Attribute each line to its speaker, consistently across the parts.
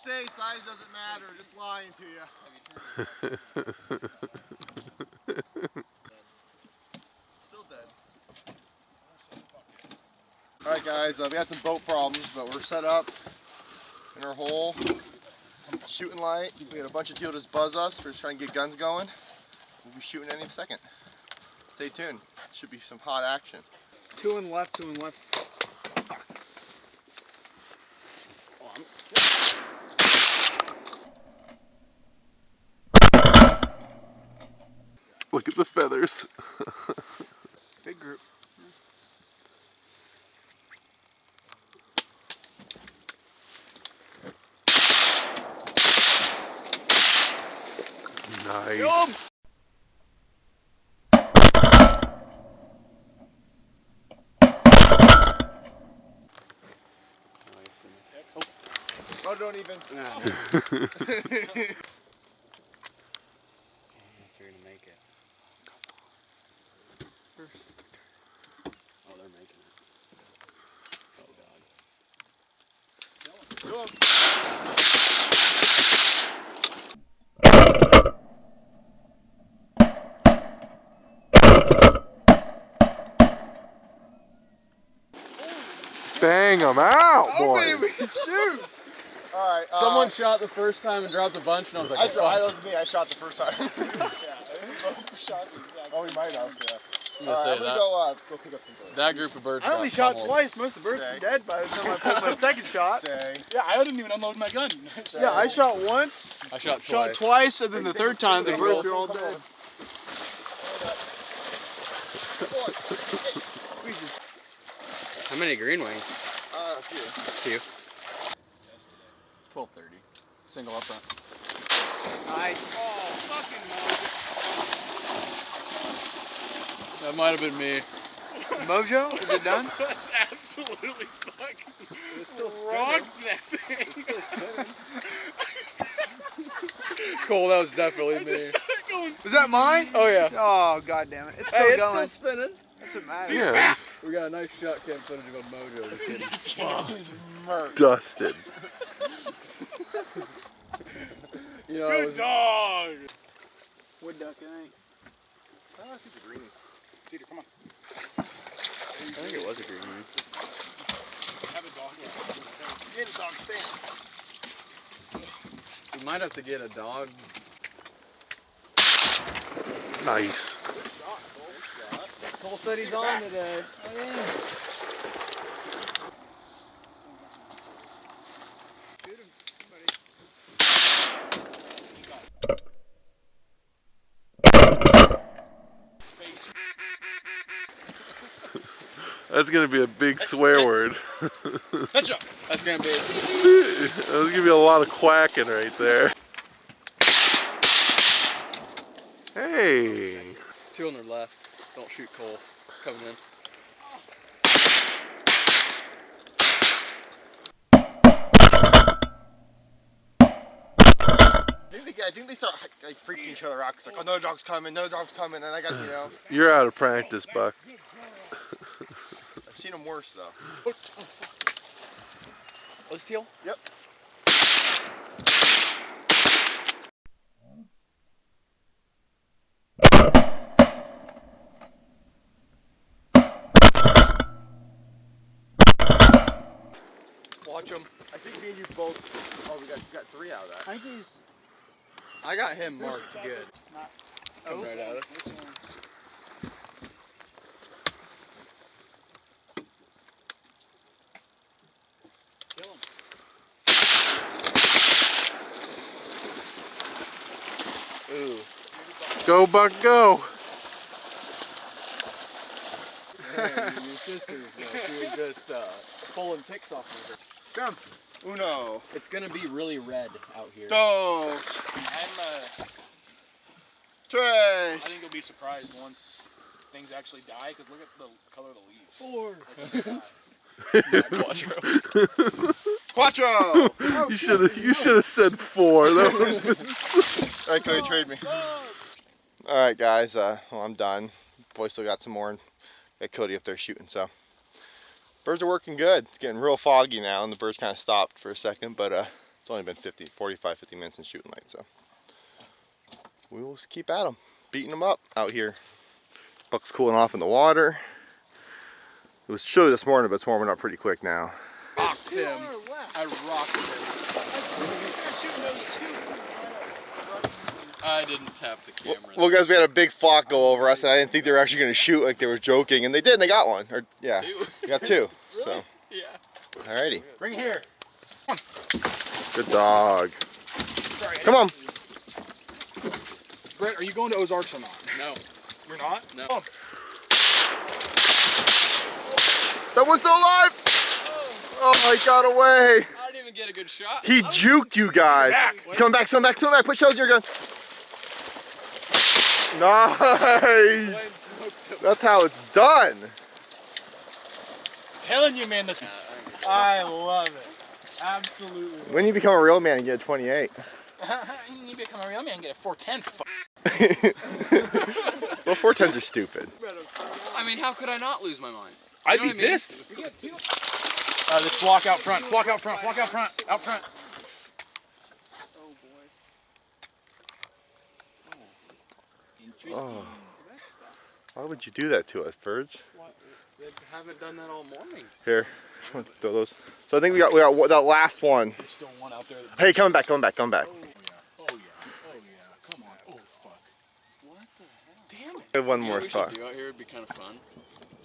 Speaker 1: say size doesn't matter, just lying to you. Still dead. Alright guys, we had some boat problems, but we're set up in our hole, shooting light. We got a bunch of teal just buzz us. We're just trying to get guns going. We'll be shooting any second. Stay tuned. Should be some hot action.
Speaker 2: Two and left, two and left.
Speaker 3: Look at the feathers.
Speaker 2: Big group.
Speaker 3: Nice.
Speaker 1: Oh, don't even.
Speaker 2: Nah.
Speaker 4: If you're gonna make it.
Speaker 2: First.
Speaker 4: Oh, they're making it. Oh god.
Speaker 1: Go on.
Speaker 3: Bang them out, boy.
Speaker 2: Baby, shoot!
Speaker 1: Alright.
Speaker 4: Someone shot the first time and dropped a bunch, and I was like,
Speaker 1: That was me. I shot the first time. Oh, we might have. Yeah.
Speaker 4: I'm gonna say
Speaker 1: I'm gonna go pick up some birds.
Speaker 4: that group of birds.
Speaker 2: I only
Speaker 4: got
Speaker 2: shot
Speaker 4: pummeled.
Speaker 2: twice. Most of the birds
Speaker 1: Stay.
Speaker 2: were dead by the time I pulled my second shot.
Speaker 1: Stay.
Speaker 5: Yeah, I didn't even unload my gun.
Speaker 2: Yeah, I shot once,
Speaker 4: I shot
Speaker 2: shot
Speaker 4: twice.
Speaker 2: twice, and then the third time the
Speaker 1: Stay.
Speaker 2: birds were all dead. We just
Speaker 4: How many green wings?
Speaker 1: A few.
Speaker 4: 12:30. Single up front.
Speaker 2: nice.
Speaker 5: Oh, fucking
Speaker 4: That might have been me.
Speaker 2: Mojo, is it done?
Speaker 5: no. That's absolutely fucking
Speaker 1: It's still
Speaker 5: rocked that thing.
Speaker 4: Cole, that was definitely
Speaker 5: I
Speaker 4: me.
Speaker 5: just started going.
Speaker 2: Was that mine?
Speaker 4: Oh yeah.
Speaker 2: Oh god damn it! It's still
Speaker 4: Hey, it's
Speaker 2: going.
Speaker 4: still spinning.
Speaker 2: Doesn't matter.
Speaker 3: Yeah,
Speaker 4: We got a nice shot cam footage of a mojo. Just kidding.
Speaker 3: dusted.
Speaker 4: You know, I
Speaker 5: Good
Speaker 4: was,
Speaker 5: dog.
Speaker 2: Wood duck, I think.
Speaker 1: Oh, it's a greenie.
Speaker 5: Cedar, come on.
Speaker 4: I think it was a green one.
Speaker 5: Have a dog.
Speaker 1: Get a dog stand.
Speaker 4: We might have to get a dog.
Speaker 3: Nice.
Speaker 4: Cole said he's on today.
Speaker 2: Shoot him, buddy.
Speaker 5: Face.
Speaker 3: That's gonna be a big swear word.
Speaker 5: Headshot.
Speaker 4: That's gonna be.
Speaker 3: That's gonna be a lot of quacking right there. Hey.
Speaker 4: Two on their left. Don't shoot Cole. Coming in.
Speaker 1: I think they start like freaking each other out. It's like, oh, another dog's coming, and I got, you know.
Speaker 3: You're out of practice, Buck.
Speaker 1: I've seen them worse though.
Speaker 4: Oh, fuck. Was teal?
Speaker 1: Yep.
Speaker 4: Watch him.
Speaker 1: I think me and you both. Oh, we got three out of that.
Speaker 2: I think he's.
Speaker 4: I got him marked good. Come
Speaker 2: Oh,
Speaker 4: right at us.
Speaker 2: this one.
Speaker 5: Kill him.
Speaker 4: Ooh.
Speaker 3: Go, Buck, go.
Speaker 4: Man, your sister's she was just pulling ticks off of her.
Speaker 2: Come.
Speaker 1: Uno.
Speaker 4: It's gonna be really red out here.
Speaker 1: Dos.
Speaker 5: I
Speaker 1: Tres.
Speaker 5: think you'll be surprised once things actually die, because look at the color of the leaves.
Speaker 4: 4.
Speaker 1: Quattro.
Speaker 3: You should have said 4. That would've been...
Speaker 1: All right, Cody, trade me. All right, guys. Well, I'm done. Boy still got some more. And got Cody up there shooting. So birds are working good. It's getting real foggy now, and the birds kind of stopped for a second. But It's only been 45, 50 minutes in shooting light, so we will keep at them, beating them up out here. Buck's cooling off in the water. It was chilly this morning, but it's warming up pretty quick now.
Speaker 5: Rocked him. I rocked him.
Speaker 4: I didn't tap the camera.
Speaker 1: Well, guys, we had a big flock go over us, and I didn't think they were actually going to shoot like they were joking, and they did, and they got one. Or yeah,
Speaker 4: Two.
Speaker 1: we got two. So,
Speaker 4: Yeah.
Speaker 1: alrighty,
Speaker 5: Bring it here.
Speaker 1: good dog.
Speaker 5: Sorry.
Speaker 1: Come on.
Speaker 5: Brett, are you going to Ozarks or not?
Speaker 4: No.
Speaker 5: You're not?
Speaker 4: No.
Speaker 5: Oh,
Speaker 1: That one's still alive. Oh, he got away.
Speaker 4: I didn't even get a good shot.
Speaker 1: He juked you guys. He's coming back, coming back, coming back. Put shells in your gun. Nice. That's how it's done.
Speaker 5: telling you, man. I love it. Absolutely.
Speaker 1: When you become a real man and get a 28.
Speaker 5: You become a real man and get a 410.
Speaker 1: Well, 410s are stupid.
Speaker 4: I mean, how could I not lose my mind?
Speaker 5: I'd
Speaker 4: know
Speaker 5: be
Speaker 4: what I mean?
Speaker 5: pissed. This flock out front. Flock out front. Flock out front. Out front.
Speaker 1: Oh. Why would you do that to us, birds?
Speaker 4: They haven't done that all morning.
Speaker 1: Here, throw those. So I think we got that last one.
Speaker 5: There's still one out there.
Speaker 1: Hey, coming back, coming back, coming back.
Speaker 5: Oh yeah. Oh yeah. Oh yeah. Come on. Oh fuck.
Speaker 4: What the hell?
Speaker 5: Damn it.
Speaker 1: We have one
Speaker 4: You know
Speaker 1: more
Speaker 4: what we
Speaker 1: spot.
Speaker 4: should do out here would be kind of fun.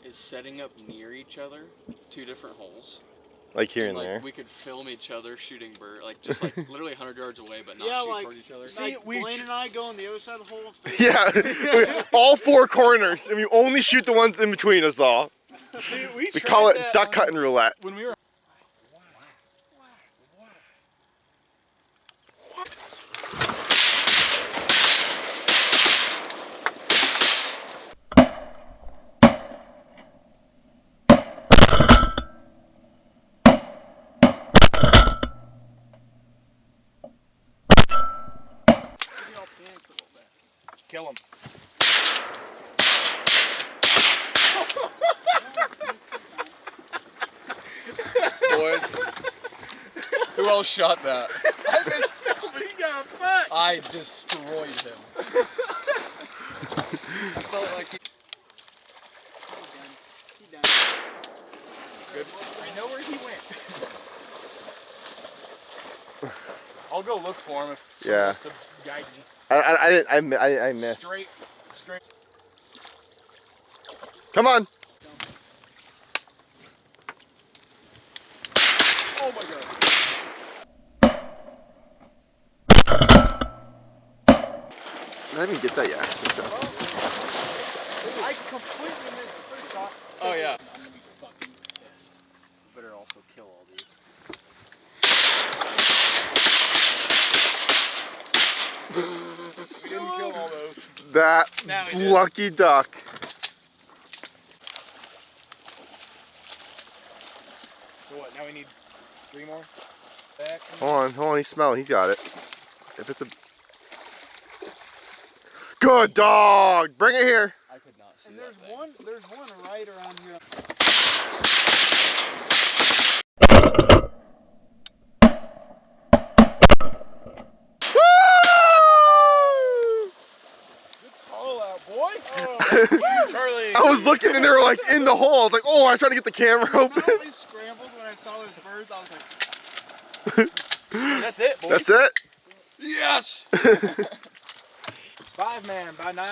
Speaker 4: Is setting up near each other, 2 different holes.
Speaker 1: Like here
Speaker 4: And
Speaker 1: and
Speaker 4: like
Speaker 1: there.
Speaker 4: we could film each other shooting bird, like just like literally 100 yards away, but not
Speaker 2: Yeah,
Speaker 4: shoot
Speaker 2: like-
Speaker 4: toward each other.
Speaker 2: Like Blaine and I go on the other side of the hole. And
Speaker 1: Yeah, all 4 corners, and we only shoot the ones in between us all.
Speaker 2: See,
Speaker 1: We call it duck cutting roulette.
Speaker 5: When we were. Kill him.
Speaker 4: Boys, who else shot that?
Speaker 5: He got fucked.
Speaker 4: I destroyed him. I felt like he... Good.
Speaker 5: I know where he went. I'll go look for him if someone
Speaker 1: Yeah.
Speaker 5: wants to guide me.
Speaker 1: I missed.
Speaker 5: Straight.
Speaker 1: Come on.
Speaker 5: Oh my god.
Speaker 1: I didn't get that yet. So.
Speaker 2: I completely missed the first shot.
Speaker 4: Oh yeah.
Speaker 5: I'm gonna be fucking pissed.
Speaker 4: Better also kill all these.
Speaker 5: We didn't kill all those.
Speaker 1: That
Speaker 5: Now we did.
Speaker 1: lucky duck.
Speaker 5: So what? Now we need 3 more? Back.
Speaker 1: Hold on, he's smelling, he's got it. If it's a... Good dog! Bring it here!
Speaker 4: I could not see
Speaker 2: And
Speaker 4: that
Speaker 2: there's
Speaker 4: thing.
Speaker 2: one right around here.
Speaker 5: Call out, boy. Charlie.
Speaker 1: I was looking and they were like in the hole. I was like, oh, I was trying to get the camera open.
Speaker 2: I really scrambled when I saw those birds. I was like,
Speaker 5: That's it, boy.
Speaker 1: That's it?
Speaker 4: Yes!
Speaker 5: 5-man by 9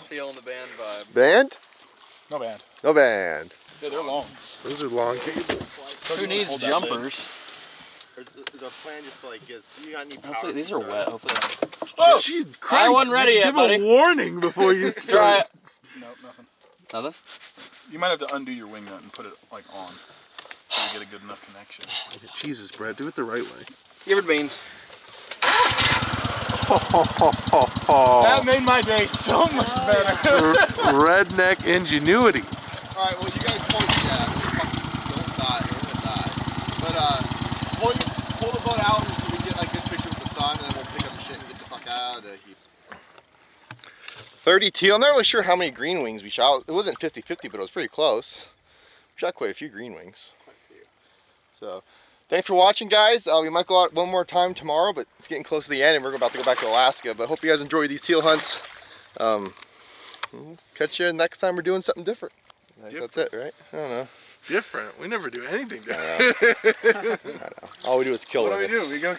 Speaker 4: Feeling the band vibe.
Speaker 1: Band?
Speaker 5: No band.
Speaker 1: No band.
Speaker 5: Yeah, they're long.
Speaker 1: Those are long cables.
Speaker 4: Who needs
Speaker 5: Hold that
Speaker 4: jumpers?
Speaker 1: Is our plan just to like, do you got any power?
Speaker 4: Hopefully these are wet. Hopefully.
Speaker 3: Gee,
Speaker 4: I wasn't ready yet,
Speaker 3: Give
Speaker 4: buddy.
Speaker 3: a warning before you
Speaker 4: Let's try it.
Speaker 5: Nope, nothing.
Speaker 4: Nothing?
Speaker 5: You might have to undo your wing nut and put it like on so you get a good enough connection.
Speaker 3: Jesus, Brad, do it the right way.
Speaker 4: Give it beans.
Speaker 5: That made my day so much better.
Speaker 3: Redneck ingenuity.
Speaker 1: Alright, well, you guys point that. Don't die. You're gonna die. But, pull the boat out so we can get like a good picture with the sun, and then we'll pick up the shit and get the fuck out of here. 30 teal. I'm not really sure how many green wings we shot. It wasn't 50-50, but it was pretty close. We shot quite a few green wings. So, Thanks for watching, guys. We might go out one more time tomorrow, but it's getting close to the end and we're about to go back to Alaska. But hope you guys enjoy these teal hunts. Catch you next time we're doing something different. That's it, right? I don't know.
Speaker 3: Different. We never do anything different.
Speaker 1: I know. All we do is kill
Speaker 4: What do
Speaker 1: limits.
Speaker 4: we do? We go.